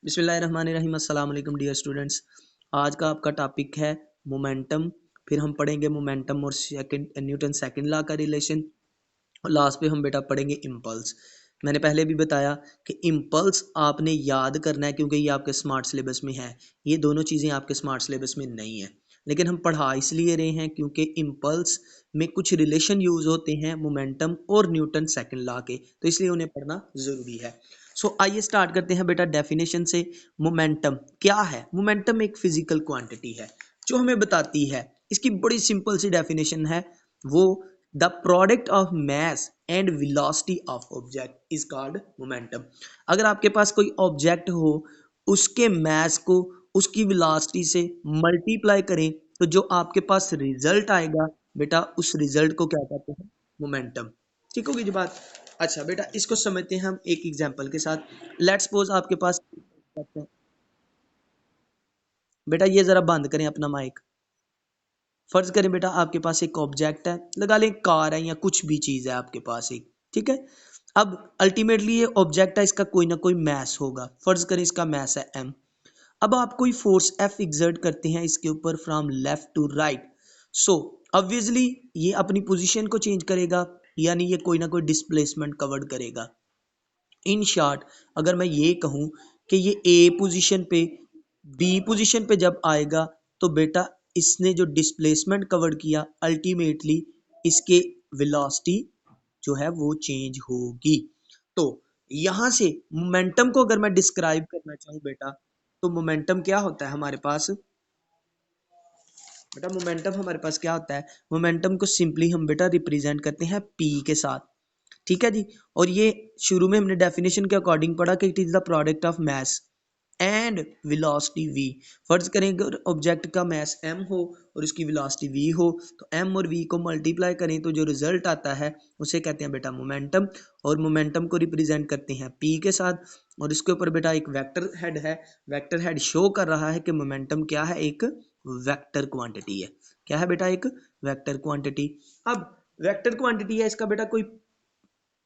बिस्मिल्लाहिर्रहमानिर्रहीम अस्सलाम वालेकुम डियर स्टूडेंट्स। आज का आपका टॉपिक है मोमेंटम। फिर हम पढ़ेंगे मोमेंटम और सेकंड न्यूटन सेकंड लॉ का रिलेशन और लास्ट पे हम बेटा पढ़ेंगे इम्पल्स। मैंने पहले भी बताया कि इम्पल्स आपने याद करना है क्योंकि ये आपके स्मार्ट सिलेबस में है। ये दोनों चीज़ें आपके स्मार्ट सिलेबस में नहीं है, लेकिन हम पढ़ा इसलिए रहे हैं क्योंकि इम्पल्स में कुछ रिलेशन यूज होते हैं मोमेंटम और न्यूटन सेकंड लॉ के, तो इसलिए उन्हें पढ़ना ज़रूरी है। आइए स्टार्ट करते हैं बेटा डेफिनेशन से। मोमेंटम क्या है? मोमेंटम एक फिजिकल क्वांटिटी है जो हमें बताती है, इसकी बड़ी सिंपल सी डेफिनेशन है वो, the product of mass and velocity of object is called momentum. अगर आपके पास कोई ऑब्जेक्ट हो, उसके मैस को उसकी वेलोसिटी से मल्टीप्लाई करें तो जो आपके पास रिजल्ट आएगा बेटा, उस रिजल्ट को क्या कहते हैं? मोमेंटम। ठीक होगी जी बात। अच्छा बेटा, इसको समझते हैं हम एक एग्जांपल के साथ। लेट्स सपोज आपके पास, बेटा ये जरा बंद करें अपना माइक। फर्ज करें बेटा आपके पास एक ऑब्जेक्ट है, लगा लें कार है या कुछ भी चीज है आपके पास एक, ठीक है। अब अल्टीमेटली ये ऑब्जेक्ट है, इसका कोई ना कोई मैस होगा। फर्ज करें इसका मैस है m। अब आप कोई फोर्स F एग्जर्ट करते हैं इसके ऊपर from left to right, so obviously ये अपनी पोजीशन को चेंज करेगा, यानी ये कोई ना कोई डिस्प्लेसमेंट कवर्ड करेगा। इन शॉर्ट अगर मैं ये कहूँ कि ये ए पोजीशन पे बी पोजीशन पे जब आएगा तो बेटा इसने जो डिस्प्लेसमेंट कवर किया अल्टीमेटली इसके वेलोसिटी जो है वो चेंज होगी। तो यहां से मोमेंटम को अगर मैं डिस्क्राइब करना चाहूँ बेटा, तो मोमेंटम क्या होता है हमारे पास? बेटा मोमेंटम हमारे पास क्या होता है? मोमेंटम को सिंपली हम बेटा रिप्रेजेंट करते हैं पी के साथ, ठीक है जी। और ये शुरू में हमने डेफिनेशन के अकॉर्डिंग पढ़ा कि it is the product of mass and velocity v। फर्ज करें अगर ऑब्जेक्ट का मास m हो और उसकी वेलोसिटी v हो, तो m और v को मल्टीप्लाई करें तो जो रिजल्ट आता है उसे कहते हैं बेटा मोमेंटम। और मोमेंटम को रिप्रेजेंट करते हैं p के साथ, और इसके ऊपर बेटा एक वेक्टर हेड है। वेक्टर हेड शो कर रहा है कि मोमेंटम क्या है? एक वेक्टर क्वांटिटी है। क्या है बेटा? एक वेक्टर क्वांटिटी। अब वेक्टर क्वांटिटी है, इसका बेटा कोई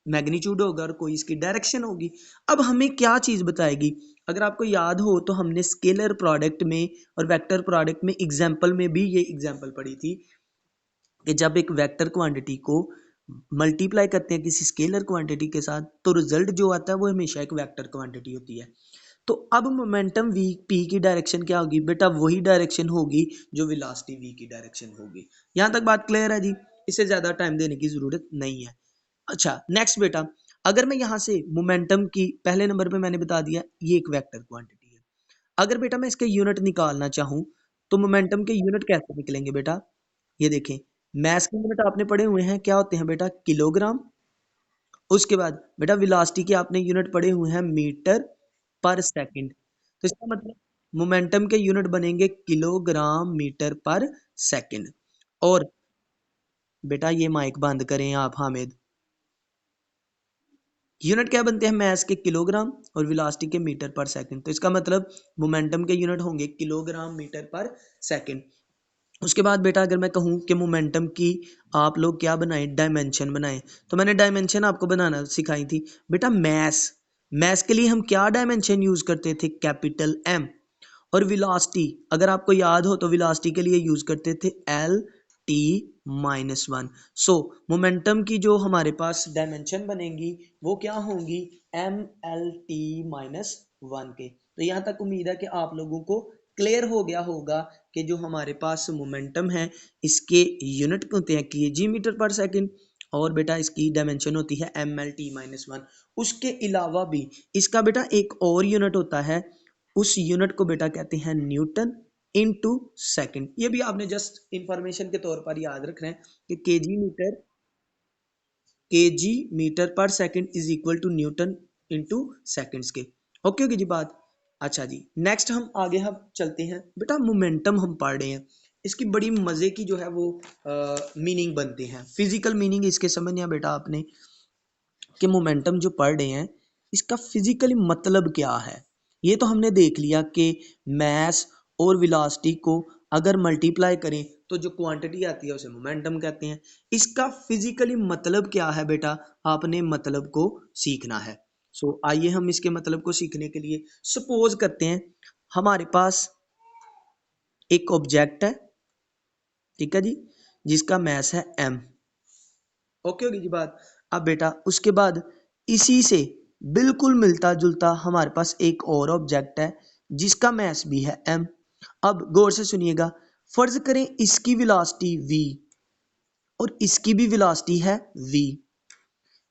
मैग्नीट्यूड होगा और कोई इसकी डायरेक्शन होगी। अब हमें क्या चीज बताएगी? अगर आपको याद हो तो हमने स्केलर प्रोडक्ट में और वेक्टर प्रोडक्ट में एग्जांपल में भी ये एग्जांपल पढ़ी थी कि जब एक वेक्टर क्वांटिटी को मल्टीप्लाई करते हैं किसी स्केलर क्वांटिटी के साथ तो रिजल्ट जो आता है वो हमेशा एक वेक्टर क्वांटिटी होती है। तो अब मोमेंटम v p की डायरेक्शन क्या होगी बेटा? वही डायरेक्शन होगी जो वेलोसिटी v की डायरेक्शन होगी। यहां तक बात क्लियर है जी? इससे ज्यादा टाइम देने की जरूरत नहीं है। अच्छा नेक्स्ट बेटा, अगर मैं यहां से मोमेंटम की पहले नंबर पे मैंने बता दिया ये एक वेक्टर क्वांटिटी है। अगर बेटा मैं इसके यूनिट निकालना चाहूं तो मोमेंटम के यूनिट कैसे निकलेंगे बेटा? ये देखें, मैस के यूनिट आपने पढ़े हुए हैं, क्या होते हैं बेटा? किलोग्राम। उसके बाद बेटा वेलोसिटी के आपने यूनिट पढ़े हुए हैं मीटर पर सेकंड। तो इसका मतलब मोमेंटम के यूनिट बनेंगे किलोग्राम मीटर पर सेकंड। और बेटा ये माइक बंद करें आप हामिद। यूनिट क्या बनते हैं मैस के? किलोग्राम और वेलोसिटी के मीटर पर सेकंड। तो इसका मतलब मोमेंटम के यूनिट होंगे किलोग्राम मीटर पर सेकंड। उसके बाद बेटा अगर मैं कहूं कि मोमेंटम की आप लोग क्या बनाएं? डायमेंशन बनाएं। तो मैंने डायमेंशन आपको बनाना सिखाई थी बेटा। मैस, मैस के लिए हम क्या डायमेंशन यूज करते थे? Capital M. और वेलोसिटी अगर आपको याद हो तो वेलोसिटी के लिए यूज करते थे एल टी -1। सो मोमेंटम की जो हमारे पास डायमेंशन बनेंगी वो क्या होंगी? एम एल टी -1 के। तो यहाँ तक उम्मीद है कि आप लोगों को क्लियर हो गया होगा कि जो हमारे पास मोमेंटम है इसके यूनिट होते हैं केजी मीटर पर सेकंड, और बेटा इसकी डायमेंशन होती है एम एल टी -1। उसके अलावा भी इसका बेटा एक और यूनिट होता है, उस यूनिट को बेटा कहते हैं न्यूटन इनटू सेकंड। ये भी आपने जस्ट इंफॉर्मेशन के तौर पर याद रखना है कि KG meter per second is equal to newton into seconds के। ओके होगी जी बात। अच्छा जी नेक्स्ट हम आगे हम चलते हैं बेटा। मोमेंटम हम पढ़ रहे हैं, इसकी बड़ी मजे की जो है वो मीनिंग बनते हैं, फिजिकल मीनिंग इसके समझना बेटा आपने कि मोमेंटम जो पढ़ रहे हैं इसका फिजिकली मतलब क्या है। ये तो हमने देख लिया कि मैस और वेलोसिटी को अगर मल्टीप्लाई करें तो जो क्वांटिटी आती है उसे मोमेंटम कहते हैं। इसका फिजिकली मतलब क्या है बेटा? आपने मतलब को सीखना है। सो आइए हम इसके मतलब को सीखने के लिए सपोज करते हैं हमारे पास एक ऑब्जेक्ट है, ठीक है जी, जिसका मास है m। ओके होगी जी बात। अब बेटा उसके बाद इसी से बिल्कुल मिलता जुलता हमारे पास एक और ऑब्जेक्ट है जिसका मास भी है m। अब गौर से सुनिएगा, फर्ज करें इसकी वेलोसिटी v और इसकी भी वेलोसिटी है v।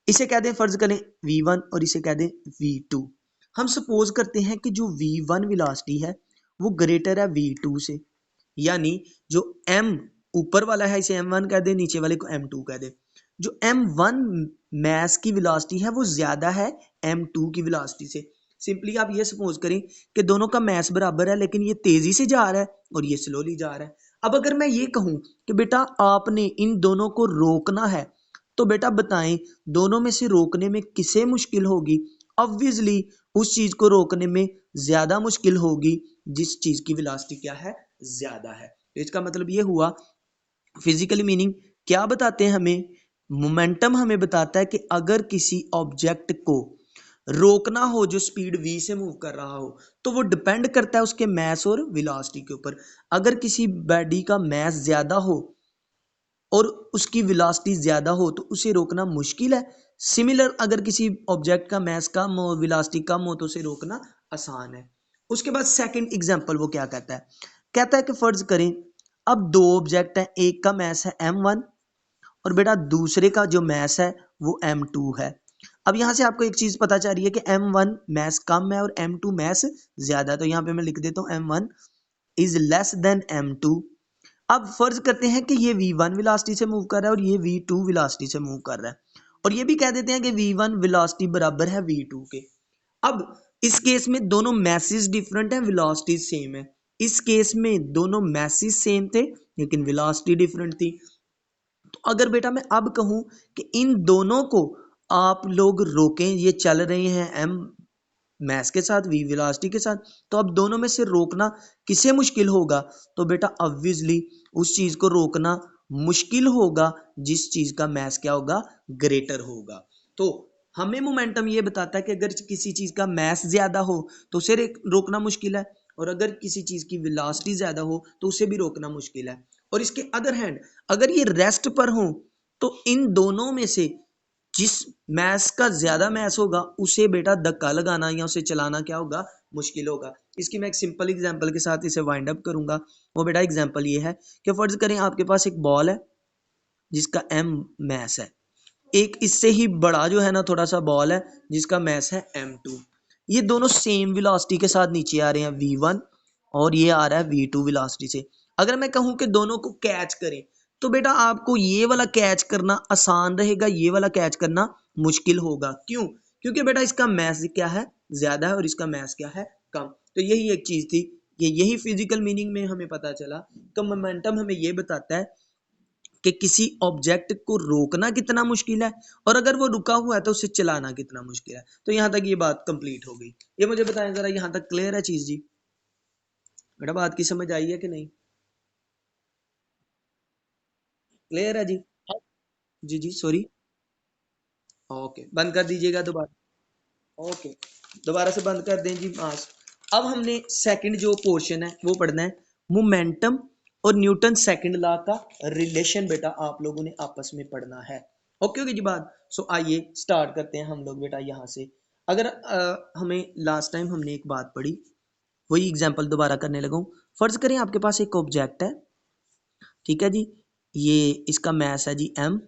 इसे कह दें फर्ज करें v1 और इसे कह दें v2। हम सपोज करते हैं कि जो v1 वेलोसिटी है वो ग्रेटर है v2 से, यानी जो m ऊपर वाला है इसे m1 कह दे, नीचे वाले को m2 कह दे। जो m1 मास की वेलोसिटी है वो ज्यादा है m2 की वेलोसिटी से। सिंपली आप ये सपोज करें कि दोनों का मास बराबर है लेकिन ये तेजी से जा रहा है और ये स्लोली जा रहा है। अब अगर मैं ये कहूं कि बेटा आपने इन दोनों को रोकना है, तो बेटा बताएं दोनों में से रोकने में किसे मुश्किल होगी? ऑब्वियसली उस चीज को रोकने में ज्यादा मुश्किल होगी जिस चीज की वेलोसिटी क्या है, ज्यादा है। तो इसका मतलब ये हुआ फिजिकल मीनिंग क्या बताते हैं हमें, मोमेंटम हमें बताता है कि अगर किसी ऑब्जेक्ट को रोकना हो जो स्पीड v से मूव कर रहा हो तो वो डिपेंड करता है उसके मास और वेलोसिटी के ऊपर। अगर किसी बॉडी का मास ज्यादा हो और उसकी वेलोसिटी ज्यादा हो तो उसे रोकना मुश्किल है। सिमिलर अगर किसी ऑब्जेक्ट का मास कम हो वेलोसिटी कम हो तो उसे रोकना आसान है। उसके बाद सेकंड एग्जांपल वो क्या कहता है, कहता है कि फर्ज करें अब दो ऑब्जेक्ट हैं, एक का मास है m1 और बेटा दूसरे का जो मास है वो m2 है। अब यहां से आपको एक चीज पता चल रही है कि m1 मास कम है और m2 मास ज्यादा है, तो यहां पे मैं लिख देता हूं m1 is less than m2। अब फर्ज करते हैं कि ये v1 वेलोसिटी से मूव कर रहा है और ये v2 वेलोसिटी से मूव कर रहा है, और ये भी कह देते हैं कि v1 वेलोसिटी बराबर है v2 के। अब इस केस में दोनों मैसेज डिफरेंट है, वेलोसिटी सेम है। इस केस में दोनों मैसेज सेम थे लेकिन वेलोसिटी डिफरेंट थी। तो अगर बेटा मैं अब कहूं कि इन दोनों को आप लोग रोकें, ये चल रहे हैं m मैस के साथ v वेलोसिटी के साथ, तो अब दोनों में से रोकना किसे मुश्किल होगा? तो बेटा ऑब्वियसली उस चीज को रोकना मुश्किल होगा जिस चीज का मैस क्या होगा, ग्रेटर होगा। तो हमें मोमेंटम ये बताता है कि अगर किसी चीज का मैस ज्यादा हो तो उसे रोकना मुश्किल है, और अगर किसी चीज की वेलोसिटी ज्यादा हो तो उसे भी रोकना मुश्किल है। और इसके अदर हैंड अगर ये रेस्ट पर हो तो इन दोनों में से जिस मैस का ज्यादा मैस होगा उसे बेटा धक्का लगाना या उसे चलाना क्या होगा, मुश्किल होगा। इसकी मैं एक सिंपल एग्जांपल के साथ इसे वाइंड अप करूंगा। वो बेटा एग्जांपल ये है कि फर्ज करें आपके पास एक बॉल है जिसका m मैस है, एक इससे ही बड़ा जो है ना थोड़ा सा बॉल है जिसका मैस है m2। ये दोनों सेम वेलोसिटी के साथ नीचे आ रहे हैं v1 और ये आ रहा है v2 वेलोसिटी से। अगर मैं कहूं कि दोनों को कैच करें तो बेटा आपको ये वाला कैच करना आसान रहेगा, ये वाला कैच करना मुश्किल होगा। क्यों? क्योंकि बेटा इसका मैस क्या है, ज्यादा है और इसका मैस क्या है, कम। तो यही एक चीज थी, यही फिजिकल मीनिंग में हमें पता चला कि मोमेंटम हमें ये बताता है कि किसी ऑब्जेक्ट को रोकना कितना मुश्किल है और अगर वो रुका हुआ है तो उसे चलाना कितना मुश्किल है। तो यहां तक ये बात कंप्लीट हो गई। ये मुझे बताएं जरा, यहां तक क्लियर है चीज जी? बेटा बात की समझ आई है कि नहीं? क्लियर है जी? जी जी सॉरी। ओके बंद कर दीजिएगा दोबारा। ओके दोबारा से बंद कर दें जी मास। अब हमने सेकंड जो पोर्शन है वो पढ़ना है मोमेंटम और न्यूटन सेकंड लॉ का रिलेशन, बेटा आप लोगों ने आपस में पढ़ना है। ओके ओके जी बात। सो आइए स्टार्ट करते हैं हम लोग बेटा यहाँ से। अगर हमें लास्ट टाइम हमने एक बात पढ़ी वही एग्जांपल दोबारा करने लगा हूँ। फर्ज करें आपके पास एक ऑब्जेक्ट है, ठीक है जी, ये इसका मास है जी m।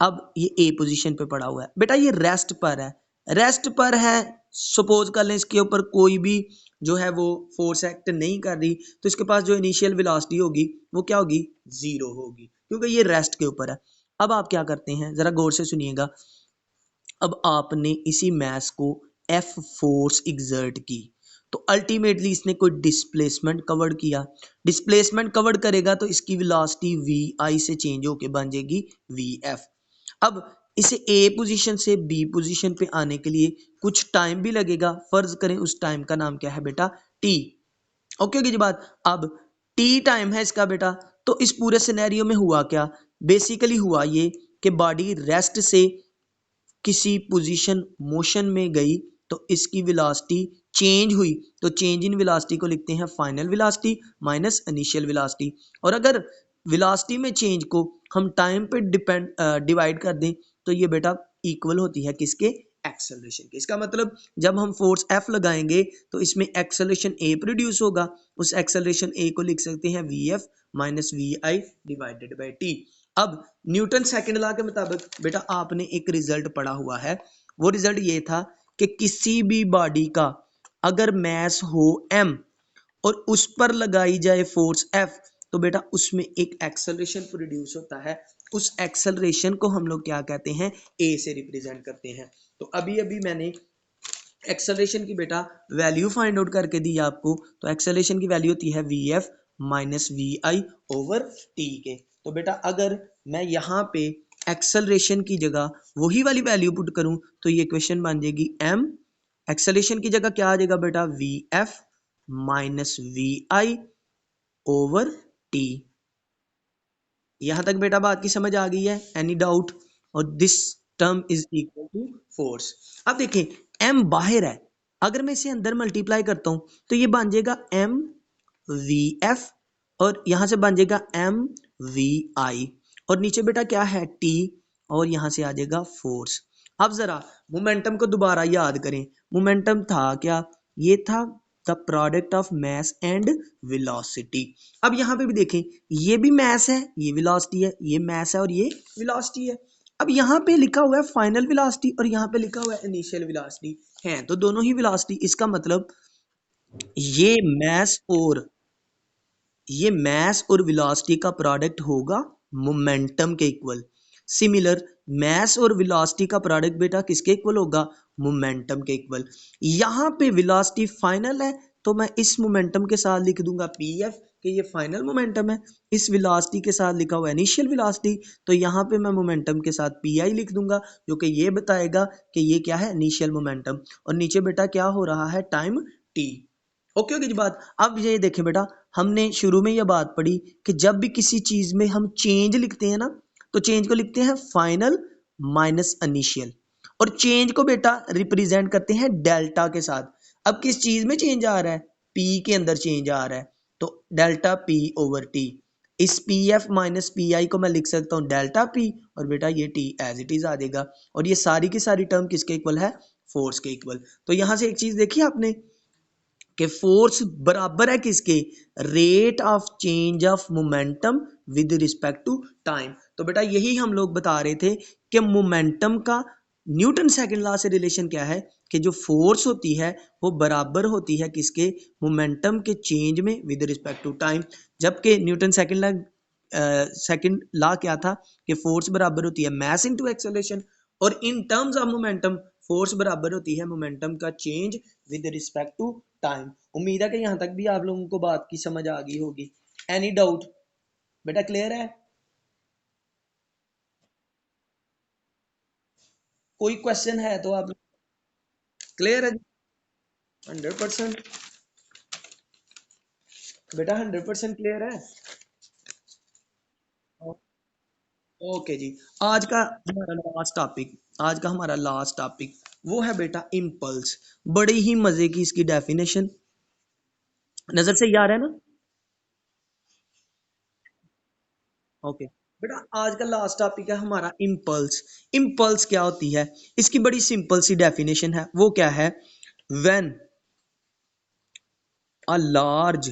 अब ये ए पोजीशन पे पड़ा हुआ है बेटा, ये रेस्ट पर है, रेस्ट पर है। सपोज कर लें इसके ऊपर कोई भी जो है वो फोर्स एक्ट नहीं कर रही, तो इसके पास जो इनिशियल वेलोसिटी होगी वो क्या होगी, जीरो होगी, क्योंकि ये रेस्ट के ऊपर है। अब आप क्या करते हैं जरा गौर से सुनिएगा। अब आपने इसी मास को एफ फोर्स एग्जर्ट की तो अल्टीमेटली इसने कोई डिस्प्लेसमेंट कवर किया, डिस्प्लेसमेंट कवर करेगा तो इसकी वेलोसिटी वी आई से चेंज होके बन जाएगी वी एफ। अब इसे ए पोजीशन से बी पोजीशन पे आने के लिए कुछ टाइम भी लगेगा, फर्ज करें उस टाइम का नाम क्या है बेटा, टी। ओके ओके जी बात। अब टी टाइम है इसका बेटा, तो इस पूरे सिनेरियो में हुआ क्या, बेसिकली हुआ ये कि बॉडी रेस्ट से किसी पोजीशन मोशन में गई तो इसकी वेलोसिटी चेंज हुई, तो चेंज इन वेलोसिटी को लिखते हैं final velocity minus initial velocity. और अगर वेलोसिटी में चेंज को हम टाइम पे डिवाइड कर दें तो ये बेटा इक्वल होती है किसके, एक्सेलरेशन के। इसका मतलब जब हम फोर्स F लगाएंगे तो इसमें एक्सेलरेशन A प्रोड्यूस होगा, उस एक्सेलरेशन A को लिख सकते हैं VF minus VI divided by T। अब न्यूटन सेकंड लॉ के मुताबिक बेटा आपने एक रिजल्ट पढ़ा हुआ है, वो रिजल्ट ये था कि किसी भी बॉडी का अगर मैस हो m और उस पर लगाई जाए फोर्स F तो बेटा उसमें एक एक्सेलरेशन प्रोड्यूस होता है, उस एक्सेलरेशन को हम लोग क्या कहते हैं, A से रिप्रेजेंट करते हैं। तो अभी अभी मैंने एक्सेलरेशन की बेटा वैल्यू फाइंड आउट करके दी आपको, तो एक्सेलरेशन की वैल्यू होती है VF minus VI over T के। तो बेटा अगर मैं यहाँ पे एक्सेलरेशन की जगह वही वाली वैल्यू पुट करूं तो ये क्वेश्चन बन जाएगी M, एक्सेलरेशन की जगह क्या आ जाएगा बेटा VF minus VI over T। यहां तक बेटा बात की समझ आ गई है, एनी डाउट? और this term is equal to force. अब देखें m बाहर है, अगर मैं इसे अंदर मल्टीप्लाई करता हूं तो ये बन जाएगा m VF और यहां से बन जाएगा m VI और नीचे बेटा क्या है T और यहां से आ जाएगा फोर्स। अब जरा मोमेंटम को दोबारा याद करें, मोमेंटम था क्या, ये था the product of mass and velocity. अब यहाँ पे भी देखें, ये भी मास है, ये वेलोसिटी है, ये मास है और ये वेलोसिटी है। अब यहाँ पे लिखा हुआ है फाइनल वेलोसिटी और यहाँ पे लिखा हुआ है इनिशियल वेलोसिटी, है तो दोनों ही वेलोसिटी। इसका मतलब ये मास और ये मास और वेलोसिटी का प्रोडक्ट होगा मोमेंटम के इक्वल। सिमिलर मास और वेलोसिटी का प्रोडक्ट बेटा किसके इक्वल होगा, मोमेंटम के इक्वल। यहाँ पे वेलोसिटी फाइनल है तो मैं इस मोमेंटम के साथ लिख दूंगा PF कि ये फाइनल मोमेंटम है, इस वेलोसिटी के साथ लिखा हुआ इनिशियल वेलोसिटी तो यहाँ पे मैं मोमेंटम के साथ PI लिख दूंगा जो कि ये बताएगा कि ये क्या है, इनिशियल मोमेंटम। और नीचे बेटा क्या हो रहा है, टाइम T। ओके ओके जी बात। अब ये देखें बेटा, हमने शुरू में यह बात पढ़ी कि जब भी किसी चीज में हम चेंज लिखते हैं ना तो चेंज को लिखते हैं फाइनल माइनस इनिशियल और चेंज को बेटा रिप्रेजेंट करते हैं डेल्टा के साथ। अब किस चीज में चेंज आ रहा है, पी के अंदर चेंज आ रहा है तो डेल्टा पी ओवर टी। इस P F minus P I को मैं लिख सकता हूँ डेल्टा पी और बेटा ये टी एज इट इज आ जाएगा और ये सारी की सारी टर्म किसके इक्वल है, फोर्स के इक्वल। तो यहां से एक चीज देखी आपने कि फोर्स बराबर है किसके, rate of change of momentum with respect to time. तो बेटा यही हम लोग बता रहे थे कि मोमेंटम का न्यूटन सेकंड लॉ से रिलेशन क्या है कि जो फोर्स होती है वो बराबर होती है किसके, मोमेंटम के चेंज में विद रिस्पेक्ट टू टाइम। जबकि न्यूटन सेकंड लॉ क्या था कि फोर्स बराबर होती है मास इनटू एक्सेलरेशन और in terms of momentum force बराबर होती है मोमेंटम का change with respect to time. उम्मीद है कि यहां तक भी आप लोगों को बात की समझ आ गई होगी। एनी डाउट बेटा, क्लियर है? कोई क्वेश्चन है तो आप, क्लियर है? 100% बेटा, 100% क्लियर है। ओके जी। आज का हमारा लास्ट टॉपिक, आज का हमारा लास्ट टॉपिक वो है बेटा इम्पल्स। बड़ी ही मजे की इसकी डेफिनेशन, नजर से यार है ना? ओके बेटा, आज का लास्ट टॉपिक है हमारा इम्पल्स। इम्पल्स क्या होती है, इसकी बड़ी सिंपल सी डेफिनेशन है, वो क्या है, व्हेन अ लार्ज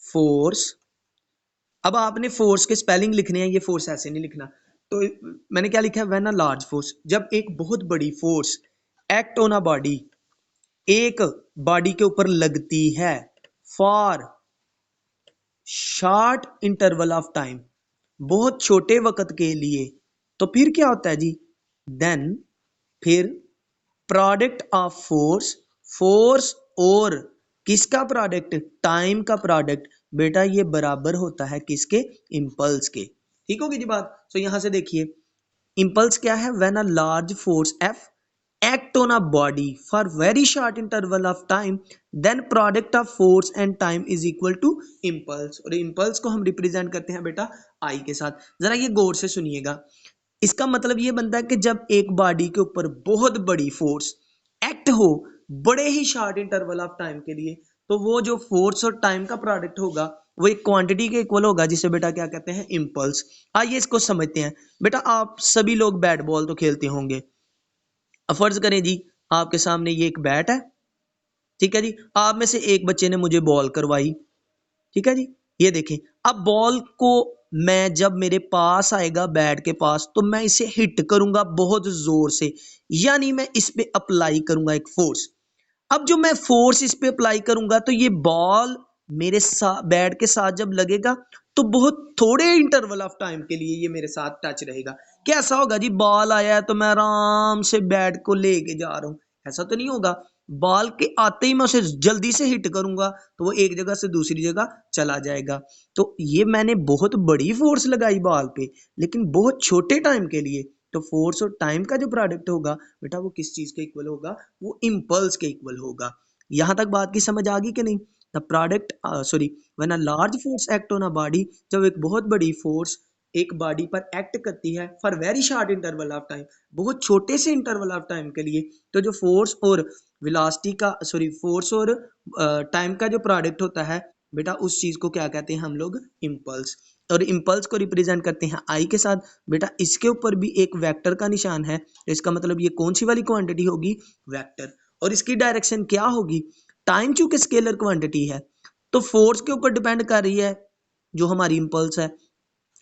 फोर्स। अब आपने फोर्स के स्पेलिंग लिखने हैं, ये फोर्स ऐसे नहीं लिखना। तो मैंने क्या लिखा है, व्हेन अ लार्ज फोर्स, जब एक बहुत बड़ी force act on a body, एक बॉडी के ऊपर लगती है for short interval of time, बहुत छोटे वक्त के लिए, तो फिर क्या होता है जी, देन फिर प्रोडक्ट ऑफ फोर्स, फोर्स और किसका प्रोडक्ट, टाइम का प्रोडक्ट बेटा ये बराबर होता है किसके, इम्पल्स के। ठीक होगी जी बात। तो यहां से देखिए इम्पल्स क्या है, when a large force F act on a body for very short interval of time then product of force and time is equal to impulse। और impulse को हम रिप्रेजेंट करते हैं बेटा I के साथ। जरा ये गौर से सुनिएगा, इसका मतलब ये बनता है कि जब एक बॉडी के ऊपर बहुत बड़ी फोर्स एक्ट हो बड़े ही शॉर्ट इंटरवल ऑफ टाइम के लिए, तो वो जो फोर्स और टाइम का प्रोडक्ट होगा वो एक क्वांटिटी के इक्वल होगा, जिसे बेटा क्या कहते हैं, इम्पल्स। आइए इसको समझते हैं। बेटा आप सभी लोग बैट बॉल तो खेलते होंगे। अब फर्ज करें जी आपके सामने ये एक बैट है, ठीक है जी। आप में से एक बच्चे ने मुझे बॉल करवाई, ठीक है जी। ये देखें, अब बॉल को मैं जब मेरे पास आएगा बैट के पास तो मैं इसे हिट करूंगा बहुत जोर से, यानी मैं इस पे अप्लाई करूंगा एक फोर्स। अब जो मैं फोर्स इस पे अप्लाई करूंगा तो ये बॉल मेरे साथ बैट के साथ जब लगेगा तो बहुत थोड़े इंटरवल ऑफ टाइम के लिए ये मेरे साथ टच रहेगा। कैसा होगा जी, बॉल आया है तो मैं आराम से बैट को लेके जा रहा हूं, ऐसा तो नहीं होगा। बॉल के आते ही मैं उसे जल्दी से हिट करूंगा तो वो एक जगह से दूसरी जगह चला जाएगा। तो ये मैंने बहुत बड़ी फोर्स लगाई बॉल पे, लेकिन बहुत छोटे टाइम के लिए। तो फोर्स और टाइम का जो प्रोडक्ट होगा बेटा वो किस चीज के इक्वल होगा, वो इम्पल्स के इक्वल होगा। यहां तक बात की समझ आ गई कि नहीं। The product sorry when a large force act on a body, जब एक बहुत बड़ी फोर्स एक बॉडी पर एक्ट करती है for very short interval of time, बहुत छोटे से इंटरवल ऑफ टाइम के लिए, तो जो फोर्स और वेलोसिटी का सॉरी फोर्स और टाइम का जो प्रोडक्ट होता है बेटा उस चीज को क्या कहते हैं हम लोग, इम्पल्स। और इम्पल्स को रिप्रेजेंट करते हैं आई के साथ। बेटा इसके ऊपर भी एक वेक्टर का निशान है, तो इसका मतलब ये कौन सी वाली क्वांटिटी होगी, वेक्टर। और इसकी डायरेक्शन क्या होगी, टाइम चूंकि स्केलर क्वांटिटी है तो फोर्स के ऊपर डिपेंड कर रही है जो हमारी इम्पल्स है,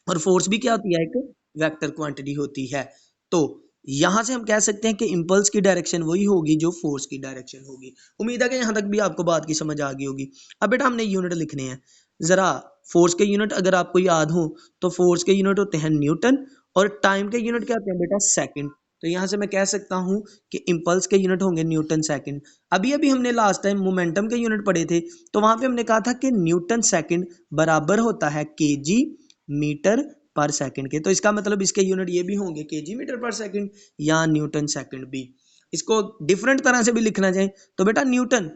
और फोर्स भी क्या होती है, एक वेक्टर क्वांटिटी होती है। तो यहां से हम कह सकते हैं कि इम्पल्स की डायरेक्शन वही होगी जो फोर्स की डायरेक्शन होगी। उम्मीद है कि यहां तक भी आपको बात की समझ आ गई होगी। अब बेटा हमने यूनिट लिखने हैं जरा। फोर्स के यूनिट अगर आपको याद हो तो फोर्स के यूनिट होते हैं न्यूटन, और टाइम के यूनिट क्या होते हैं बेटा, सेकंड। तो यहां से मैं कह सकता हूं कि इम्पल्स के यूनिट होंगे न्यूटन सेकंड। अभी अभी हमने लास्ट टाइम मोमेंटम के यूनिट पढ़े थे, तो वहां पे हमने कहा था कि न्यूटन सेकंड बराबर होता है केजी मीटर पर सेकंड के। तो इसका मतलब इसके यूनिट ये भी होंगे केजी मीटर पर सेकंड या न्यूटन सेकंड भी। इसको डिफरेंट तरह से भी लिखना चाहे तो बेटा न्यूटन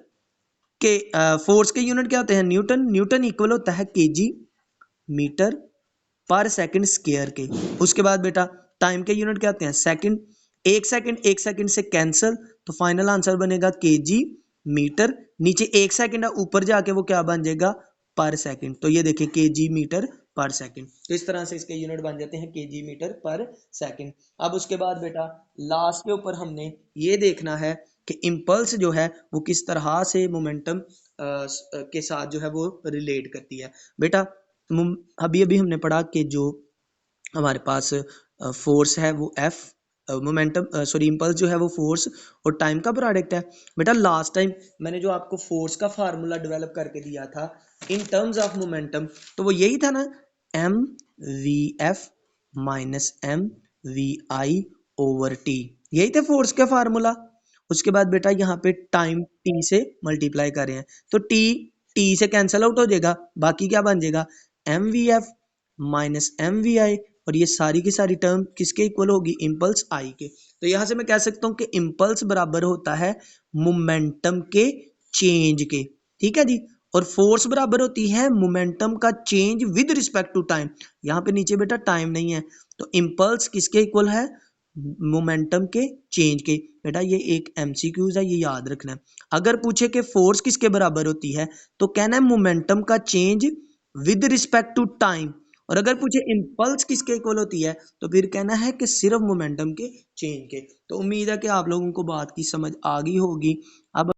के फोर्स के यूनिट क्या होते हैं, न्यूटन। न्यूटन इक्वल होता है KG meter per second square के। उसके बाद बेटा टाइम के यूनिट क्या होते हैं, सेकंड। एक सेकंड से कैंसल, तो फाइनल आंसर बनेगा केजी मीटर। नीचे एक सेकंड है, ऊपर जाके वो क्या बन जाएगा, पर सेकंड। तो ये देखिए केजी मीटर पर सेकंड। तो इस तरह से इसके यूनिट बन जाते हैं केजी मीटर पर सेकंड। अब उसके बाद बेटा लास्ट के ऊपर हमने ये देखना है कि इम्पल्स जो है वो किस तरह से मोमेंटम के साथ जो है वो रिलेट करती है। बेटा अभी अभी हमने पढ़ा कि जो हमारे पास फोर्स है वो एफ, मोमेंटम सॉरी इम्पल्स जो है वो फोर्स और टाइम का प्रोडक्ट है। बेटा लास्ट टाइम मैंने जो आपको फोर्स का फार्मूला डेवलप करके दिया था इन टर्म्स ऑफ मोमेंटम, तो वो यही था ना, M V F minus M V I over T, यही थे फोर्स का फार्मूला। उसके बाद बेटा यहाँ पे टाइम टी से मल्टीप्लाई कर रहे हैं, तो टी टी से कैंसल आउट हो जाएगा, बाकी क्या बन जाएगा, M V F minus M V I. और ये सारी की सारी टर्म किसके इक्वल होगी, इम्पल्स आई के। तो यहां से मैं कह सकता हूं कि इम्पल्स बराबर होता है मोमेंटम के चेंज के, ठीक है जी। और फोर्स बराबर होती है मोमेंटम का change with respect to time. यहाँ पे नीचे बेटा टाइम नहीं है, तो इम्पल्स किसके इक्वल है, मोमेंटम के चेंज के। बेटा ये एक एमसीक्यूज है, ये याद रखना है। अगर पूछे कि फोर्स किसके बराबर होती है तो कहना है मोमेंटम का change with respect to time. और अगर पूछे इम्पल्स किसके इक्वल होती है तो फिर कहना है कि सिर्फ मोमेंटम के चेंज के। तो उम्मीद है कि आप लोगों को बात की समझ आ गई होगी। अब